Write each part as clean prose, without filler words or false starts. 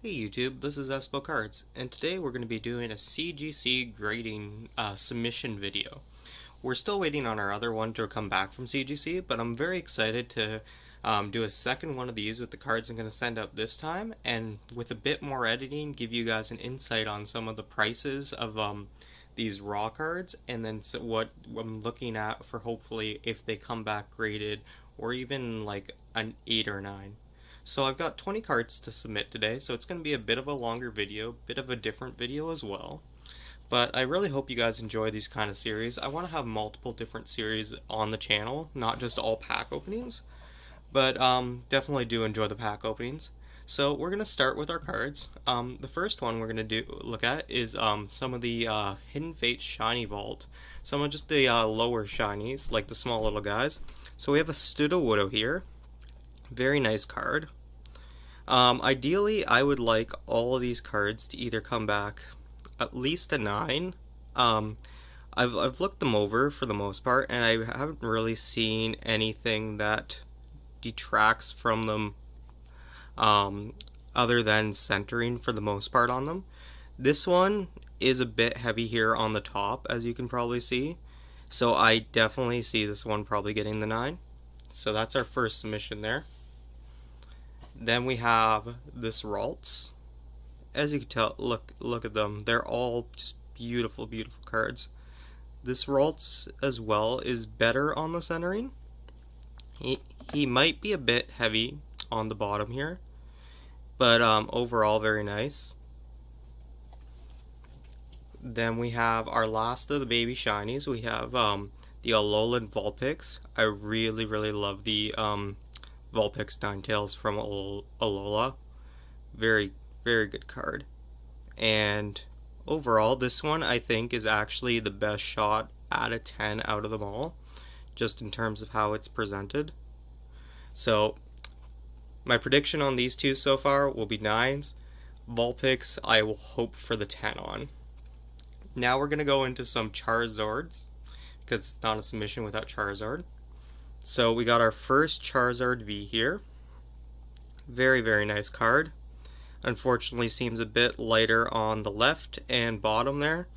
Hey YouTube, this is Espo Cards, and today we're going to be doing a CGC grading submission video. We're still waiting on our other one to come back from CGC, but I'm very excited to do a second one of these with the cards I'm going to send out this time, and with a bit more editing, give you guys an insight on some of the prices of these raw cards, and then what I'm looking at for hopefully if they come back graded, or even like an 8 or 9. So I've got 20 cards to submit today, so it's going to be a bit of a longer video, bit of a different video as well. But I really hope you guys enjoy these kind of series. I want to have multiple different series on the channel, not just all pack openings, but definitely do enjoy the pack openings. So we're going to start with our cards. The first one we're going to look at is some of the Hidden Fates Shiny Vault. Some of just the lower shinies, like the small little guys. So we have a Studowoodo here. Very nice card. Ideally, I would like all of these cards to either come back at least a 9. I've looked them over for the most part, and I haven't really seen anything that detracts from them other than centering for the most part on them. This one is a bit heavy here on the top, as you can probably see, so I definitely see this one probably getting the 9. So that's our first submission there. Then we have this Ralts. As you can tell, look at them. They're all just beautiful, beautiful cards. This Ralts as well is better on the centering. He might be a bit heavy on the bottom here, but overall very nice. Then we have our last of the baby shinies. We have the Alolan Vulpix. I really love the Vulpix Ninetales from Alola. Very good card. And overall, this one I think is actually the best shot out of 10 out of them all, just in terms of how it's presented. So my prediction on these two so far will be 9s. Vulpix I will hope for the 10 on. Now we're going to go into some Charizards, because it's not a submission without Charizard. So we got our first Charizard V here. Very nice card. Unfortunately seems a bit lighter on the left and bottom there.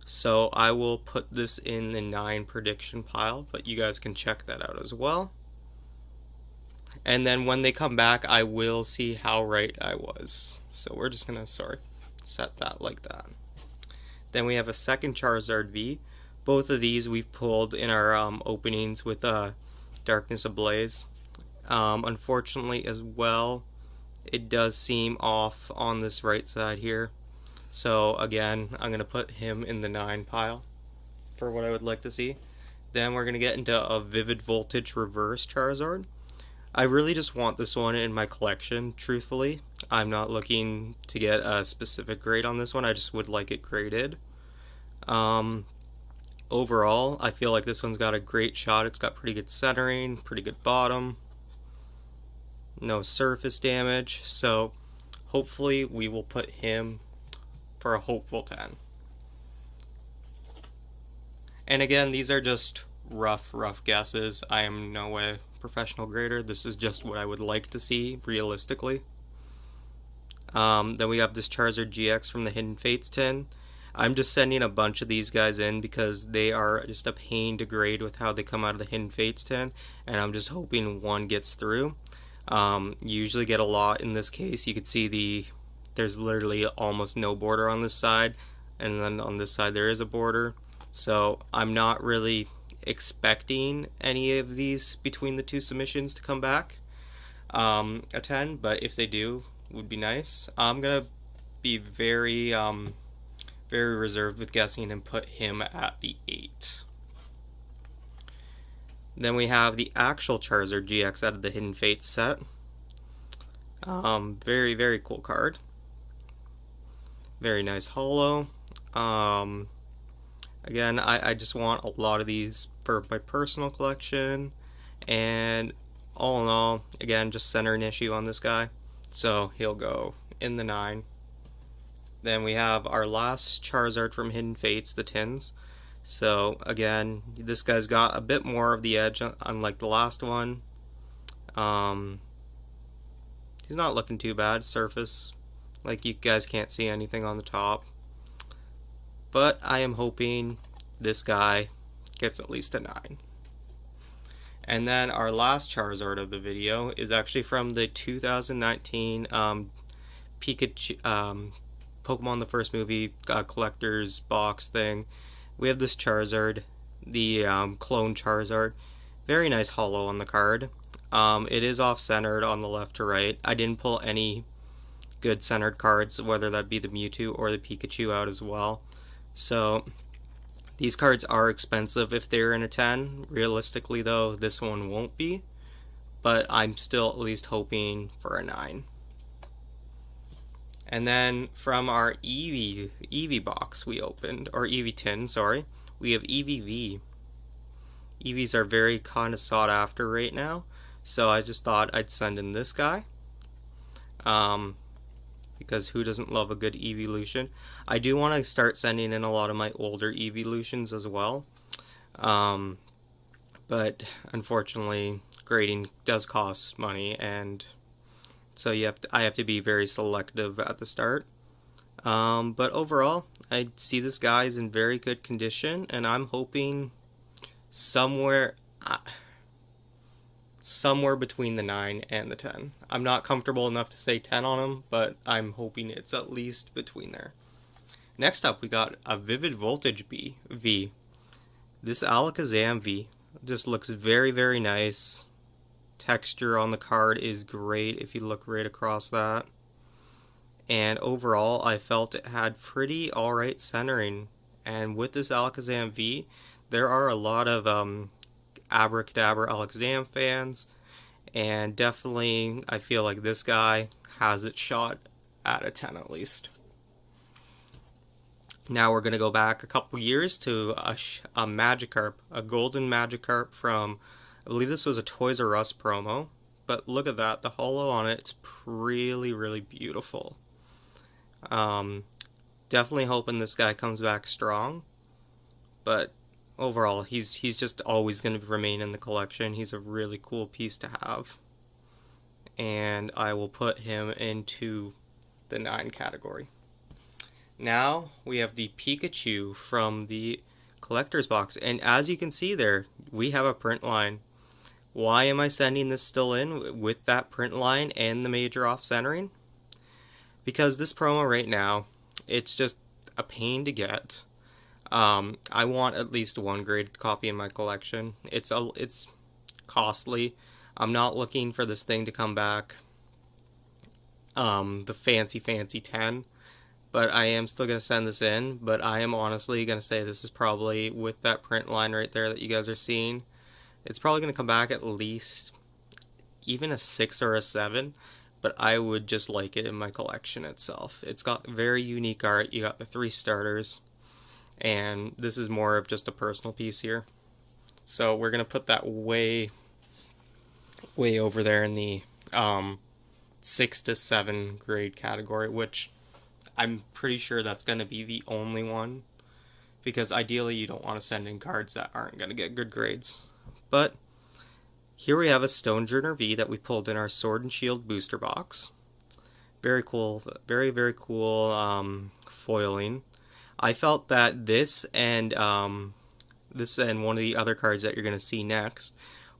So I will put this in the 9 prediction pile, but you guys can check that out as well. And then when they come back, I will see how right I was. So we're just going to set that like that. Then we have a second Charizard V. Both of these we've pulled in our openings with Darkness Ablaze. Unfortunately as well, it does seem off on this right side here. So again, I'm going to put him in the 9 pile for what I would like to see. Then we're going to get into a Vivid Voltage Reverse Charizard. I really just want this one in my collection, truthfully. I'm not looking to get a specific grade on this one, I just would like it graded. Overall, I feel like this one's got a great shot. It's got pretty good centering, pretty good bottom, no surface damage, so hopefully we will put him for a hopeful 10. And again, these are just rough guesses. I am no way professional grader. This is just what I would like to see realistically. Then we have this Charizard GX from the Hidden Fates tin. I'm just sending a bunch of these guys in because they are just a pain to grade with how they come out of the Hidden Fates tin, and I'm just hoping one gets through. You usually get a lot in this case. You can see there's literally almost no border on this side, and then on this side there is a border. So I'm not really expecting any of these between the two submissions to come back a 10, but if they do, would be nice. I'm gonna be very reserved with guessing and put him at the 8. Then we have the actual Charizard GX out of the Hidden Fates set. Very cool card. Very nice holo. Again, I just want a lot of these for my personal collection, and all in all, again, just centering issue on this guy, so he'll go in the 9. Then we have our last Charizard from Hidden Fates, the tins. So again, this guy's got a bit more of the edge, unlike the last one. He's not looking too bad. Surface Like, you guys can't see anything on the top. But I am hoping this guy gets at least a 9. And then our last Charizard of the video is actually from the 2019 Pikachu, Pokemon the First Movie collector's box thing. We have this Charizard, the clone Charizard. Very nice holo on the card. It is off-centered on the left to right. I didn't pull any good centered cards, whether that be the Mewtwo or the Pikachu, out as well. So these cards are expensive if they're in a 10. Realistically, though, this one won't be. But I'm still at least hoping for a 9. And then from our Eevee box we opened, or Eevee tin, sorry, we have EVV. Eevees are very kind of sought after right now, so I just thought I'd send in this guy. Because who doesn't love a good evolution? I do want to start sending in a lot of my older evolutions as well. But unfortunately, grading does cost money, and so I have to be very selective at the start. But overall, I see this guy is in very good condition, and I'm hoping somewhere between the 9 and the 10. I'm not comfortable enough to say 10 on him, but I'm hoping it's at least between there. Next up, we got a Vivid Voltage V. This Alakazam V just looks very, very nice. Texture on the card is great if you look right across that. And overall, I felt it had pretty alright centering. And with this Alakazam V, there are a lot of Abracadabra Alakazam fans, and definitely I feel like this guy has it shot at a 10 at least. Now we're going to go back a couple years to a Magikarp, a golden Magikarp from, I believe this was a Toys R Us promo, but look at that, the holo on it, it's really, really beautiful. Definitely hoping this guy comes back strong, but overall, he's just always going to remain in the collection. He's a really cool piece to have. And I will put him into the 9 category. Now we have the Pikachu from the collector's box. And as you can see there, we have a print line. Why am I sending this still in with that print line and the major off-centering? Because this promo right now, it's just a pain to get. I want at least one graded copy in my collection. It's costly. I'm not looking for this thing to come back the fancy 10, but I am still going to send this in. But I am honestly going to say this is probably, with that print line right there that you guys are seeing, it's probably going to come back at least even a 6 or a 7, but I would just like it in my collection itself. It's got very unique art. You got the 3 starters, and this is more of just a personal piece here. So we're going to put that way over there in the 6 to 7 grade category, which I'm pretty sure that's going to be the only one, because ideally you don't want to send in cards that aren't going to get good grades. But here we have a Stonejourner V that we pulled in our Sword and Shield booster box. Very cool, very, very cool foiling. I felt that this and one of the other cards that you're going to see next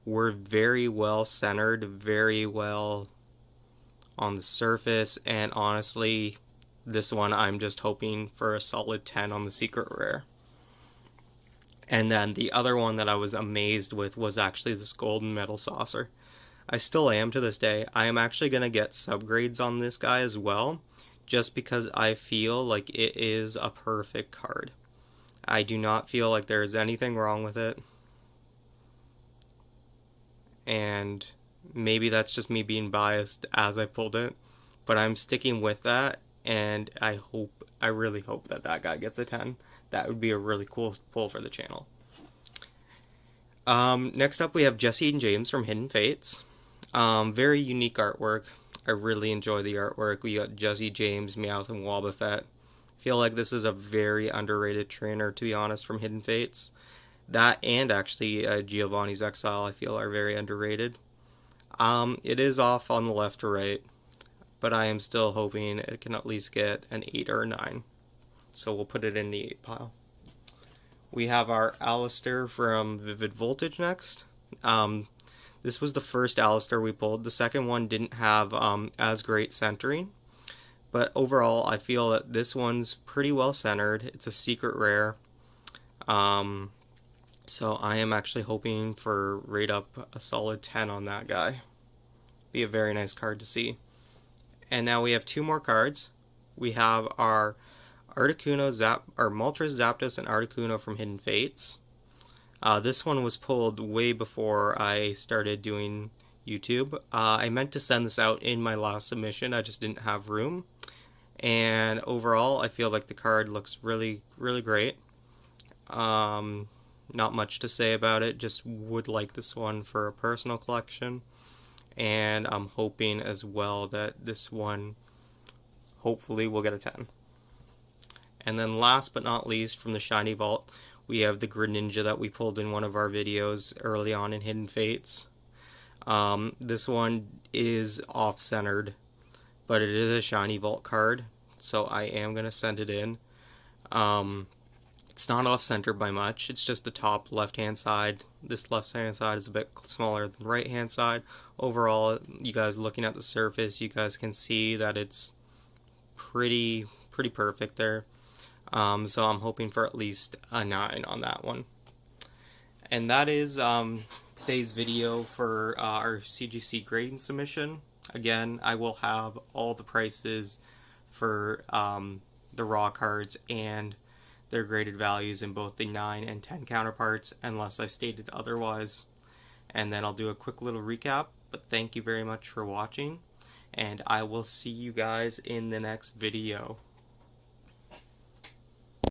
were very well centered, very well on the surface, and honestly, this one I'm just hoping for a solid 10 on the secret rare. And then the other one that I was amazed with was actually this golden metal saucer. I still am to this day. I am actually going to get subgrades on this guy as well, just because I feel like it is a perfect card. I do not feel like there is anything wrong with it. And maybe that's just me being biased as I pulled it, but I'm sticking with that, and I really hope that guy gets a 10. That would be a really cool pull for the channel. Next up we have Jesse and James from Hidden Fates. Very unique artwork. I really enjoy the artwork. We got Jesse, James, Meowth, and Wobbuffet. Feel like this is a very underrated trainer, to be honest, from Hidden Fates. That and actually Giovanni's Exile I feel are very underrated. It is off on the left to right. but I am still hoping it can at least get an 8 or a 9. So we'll put it in the 8 pile. We have our Alistair from Vivid Voltage next. This was the first Alistair we pulled. The second one didn't have as great centering, but overall I feel that this one's pretty well centered. It's a secret rare. So I am actually hoping for rate up a solid 10 on that guy. Be a very nice card to see. And now we have two more cards. We have our Moltres, Zapdos, and Articuno from Hidden Fates. This one was pulled way before I started doing YouTube. I meant to send this out in my last submission, I just didn't have room. And overall, I feel like the card looks really, really great. Not much to say about it, just would like this one for a personal collection. And I'm hoping as well that this one hopefully will get a 10. And then last but not least, from the Shiny Vault, we have the Greninja that we pulled in one of our videos early on in Hidden Fates. This one is off-centered, but it is a Shiny Vault card, so I am going to send it in. It's not off-center by much, it's just the top left-hand side. This left-hand side is a bit smaller than the right-hand side. Overall, you guys looking at the surface, you guys can see that it's pretty perfect there. So I'm hoping for at least a 9 on that one. And that is today's video for our CGC grading submission. Again, I will have all the prices for the raw cards and their graded values in both the 9 and 10 counterparts, unless I stated otherwise. And then I'll do a quick little recap, but thank you very much for watching, and I will see you guys in the next video.